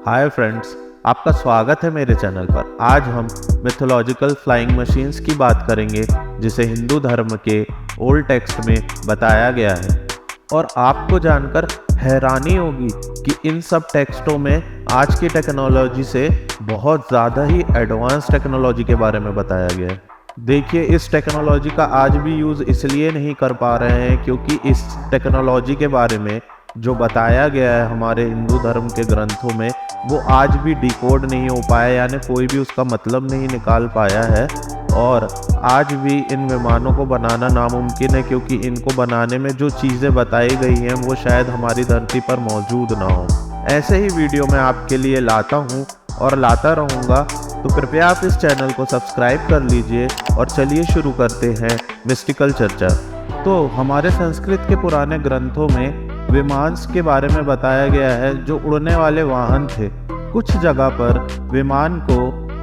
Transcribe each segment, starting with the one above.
Hi friends, आपका स्वागत है मेरे चैनल पर। आज हम मिथोलॉजिकल फ्लाइंग मशीन्स की बात करेंगे जिसे हिंदू धर्म के ओल्ड टेक्स्ट में बताया गया है। और आपको जानकर हैरानी होगी कि इन सब टेक्स्टों में आज की टेक्नोलॉजी से बहुत ज़्यादा ही एडवांस टेक्नोलॉजी के बारे में बताया गया है। देखिए, इस टेक्नोलॉजी का आज भी यूज़ इसलिए नहीं कर पा रहे हैं क्योंकि इस टेक्नोलॉजी के बारे में जो बताया गया है हमारे हिंदू धर्म के ग्रंथों में वो आज भी डिकोड नहीं हो पाया, यानी कोई भी उसका मतलब नहीं निकाल पाया है। और आज भी इन विमानों को बनाना नामुमकिन है क्योंकि इनको बनाने में जो चीज़ें बताई गई हैं वो शायद हमारी धरती पर मौजूद ना हो। ऐसे ही वीडियो मैं आपके लिए लाता हूँ और लाता रहूँगा, तो कृपया आप इस चैनल को सब्सक्राइब कर लीजिए। और चलिए शुरू करते हैं मिस्टिकल चर्चा। तो हमारे संस्कृत के पुराने ग्रंथों में विमान के बारे में बताया गया है जो उड़ने वाले वाहन थे। कुछ जगह पर विमान को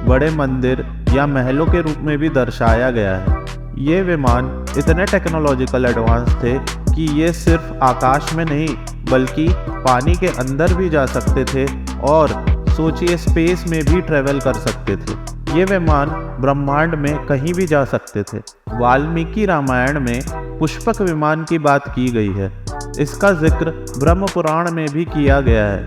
बड़े मंदिर या महलों के रूप में भी दर्शाया गया है। ये विमान इतने टेक्नोलॉजिकल एडवांस थे कि ये सिर्फ आकाश में नहीं बल्कि पानी के अंदर भी जा सकते थे और सोचिए स्पेस में भी ट्रेवल कर सकते थे। ये विमान ब्रह्मांड में कहीं भी जा सकते थे। वाल्मीकि रामायण में पुष्पक विमान की बात की गई है। इसका जिक्र ब्रह्म पुराण में भी किया गया है।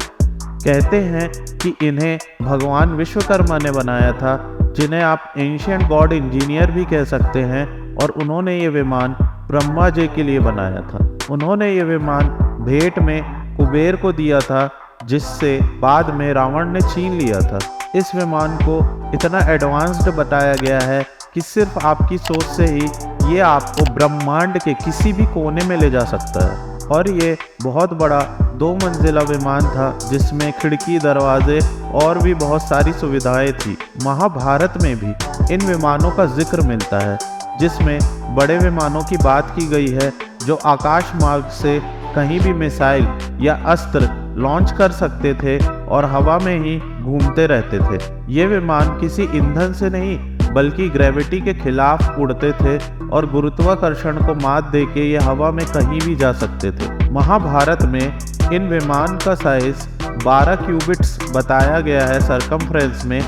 कहते हैं कि इन्हें भगवान विश्वकर्मा ने बनाया था, जिन्हें आप एंशिएंट गॉड इंजीनियर भी कह सकते हैं। और उन्होंने ये विमान ब्रह्मा जी के लिए बनाया था। उन्होंने ये विमान भेंट में कुबेर को दिया था, जिससे बाद में रावण ने छीन लिया था। इस विमान को इतना एडवांस्ड बताया गया है कि सिर्फ आपकी सोच से ही ये आपको ब्रह्मांड के किसी भी कोने में ले जा सकता है। और ये बहुत बड़ा 2 मंजिला विमान था जिसमें खिड़की, दरवाजे और भी बहुत सारी सुविधाएं थी। महाभारत में भी इन विमानों का जिक्र मिलता है, जिसमें बड़े विमानों की बात की गई है जो आकाश मार्ग से कहीं भी मिसाइल या अस्त्र लॉन्च कर सकते थे और हवा में ही घूमते रहते थे। ये विमान किसी ईंधन से नहीं बल्कि ग्रेविटी के खिलाफ उड़ते थे और गुरुत्वाकर्षण को मात देके ये हवा में कहीं भी जा सकते थे। महाभारत में इन विमान का साइज 12 क्यूबिट्स बताया गया है सरकमफ्रेंस में।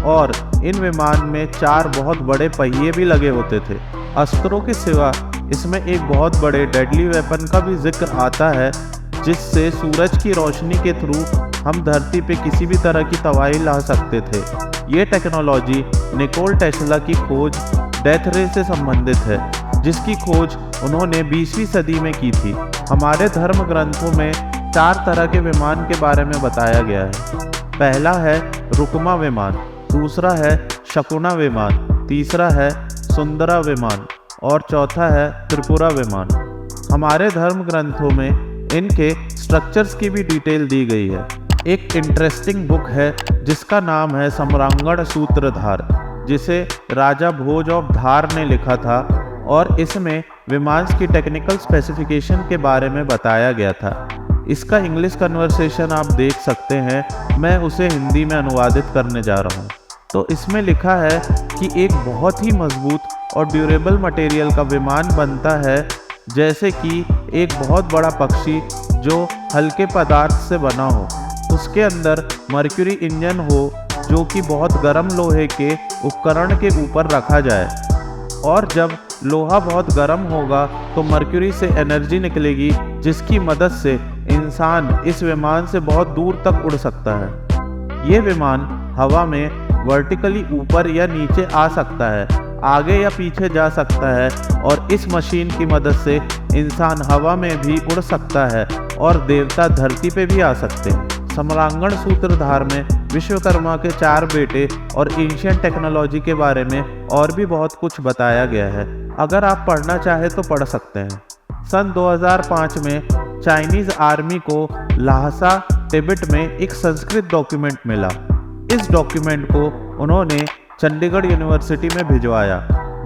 और इन विमान में 4 बहुत बड़े पहिए भी लगे होते थे। अस्त्रों के सिवा इसमें एक बहुत बड़े डेडली वेपन का भी जिक्र आता है, जिससे सूरज की रोशनी के थ्रू हम धरती पे किसी भी तरह की तबाही ला सकते थे। ये टेक्नोलॉजी निकोल टेस्ला की खोज डेथ रे से संबंधित है, जिसकी खोज उन्होंने 20वीं सदी में की थी। हमारे धर्म ग्रंथों में 4 तरह के विमान के बारे में बताया गया है। पहला है रुक्मा विमान, दूसरा है शकुना विमान, तीसरा है सुंदरा विमान और चौथा है त्रिपुरा विमान। हमारे धर्म ग्रंथों में इनके स्ट्रक्चर्स की भी डिटेल दी गई है। एक इंटरेस्टिंग बुक है जिसका नाम है सम्रांगण सूत्रधार, जिसे राजा भोज ऑफ धार ने लिखा था। और इसमें विमान की टेक्निकल स्पेसिफिकेशन के बारे में बताया गया था। इसका इंग्लिश कन्वर्सेशन आप देख सकते हैं, मैं उसे हिंदी में अनुवादित करने जा रहा हूँ। तो इसमें लिखा है कि एक बहुत ही मजबूत और ड्यूरेबल मटेरियल का विमान बनता है, जैसे कि एक बहुत बड़ा पक्षी जो हल्के पदार्थ से बना हो। उसके अंदर मर्क्यूरी इंजन हो जो कि बहुत गर्म लोहे के उपकरण के ऊपर रखा जाए। और जब लोहा बहुत गर्म होगा तो मर्क्यूरी से एनर्जी निकलेगी, जिसकी मदद से इंसान इस विमान से बहुत दूर तक उड़ सकता है। ये विमान हवा में वर्टिकली ऊपर या नीचे आ सकता है, आगे या पीछे जा सकता है। और इस मशीन की मदद से इंसान हवा में भी उड़ सकता है और देवता धरती पे भी आ सकते हैं। सम्रांगण सूत्रधार में विश्वकर्मा के 4 बेटे और एंशिएंट टेक्नोलॉजी के बारे में और भी बहुत कुछ बताया गया है। अगर आप पढ़ना चाहें तो पढ़ सकते हैं। सन 2005 में चाइनीज़ आर्मी को ल्हासा तिब्बत में एक संस्कृत डॉक्यूमेंट मिला। इस डॉक्यूमेंट को उन्होंने चंडीगढ़ यूनिवर्सिटी में भिजवाया।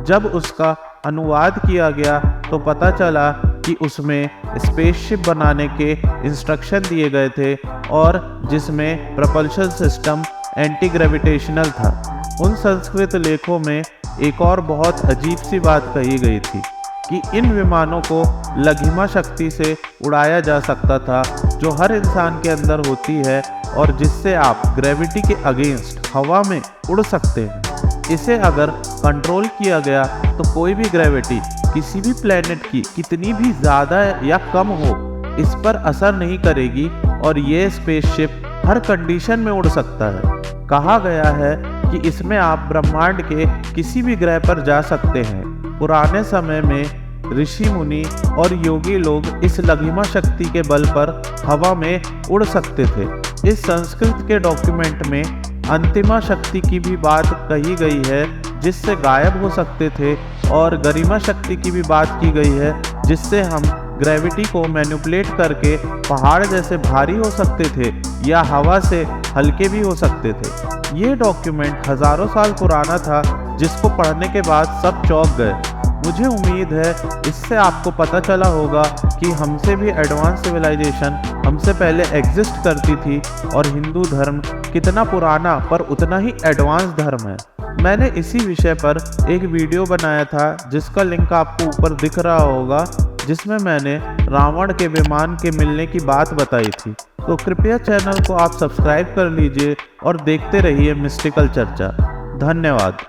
जब उसका अनुवाद किया गया तो पता चला कि उसमें स्पेसशिप बनाने के इंस्ट्रक्शन दिए गए थे और जिसमें प्रपल्शन सिस्टम एंटी ग्रेविटेशनल था। उन संस्कृत लेखों में एक और बहुत अजीब सी बात कही गई थी कि इन विमानों को लघिमा शक्ति से उड़ाया जा सकता था, जो हर इंसान के अंदर होती है और जिससे आप ग्रेविटी के अगेंस्ट हवा में उड़ सकते हैं। इसे अगर कंट्रोल किया गया तो कोई भी ग्रेविटी किसी भी प्लेनेट की कितनी भी ज़्यादा या कम हो इस पर असर नहीं करेगी और ये स्पेसशिप हर कंडीशन में उड़ सकता है। कहा गया है कि इसमें आप ब्रह्मांड के किसी भी ग्रह पर जा सकते हैं। पुराने समय में ऋषि मुनि और योगी लोग इस लघिमा शक्ति के बल पर हवा में उड़ सकते थे। इस संस्कृत के डॉक्यूमेंट में अंतिमा शक्ति की भी बात कही गई है जिससे गायब हो सकते थे, और गरिमा शक्ति की भी बात की गई है जिससे हम ग्रेविटी को मैनिपुलेट करके पहाड़ जैसे भारी हो सकते थे या हवा से हल्के भी हो सकते थे। ये डॉक्यूमेंट हजारों साल पुराना था जिसको पढ़ने के बाद सब चौंक गए। मुझे उम्मीद है इससे आपको पता चला होगा कि हमसे भी एडवांस सिविलाइजेशन हमसे पहले एग्जिस्ट करती थी और हिंदू धर्म कितना पुराना पर उतना ही एडवांस धर्म है। मैंने इसी विषय पर एक वीडियो बनाया था जिसका लिंक आपको ऊपर दिख रहा होगा, जिसमें मैंने रावण के विमान के मिलने की बात बताई थी। तो कृपया चैनल को आप सब्सक्राइब कर लीजिए और देखते रहिए मिस्टिकल चर्चा। धन्यवाद।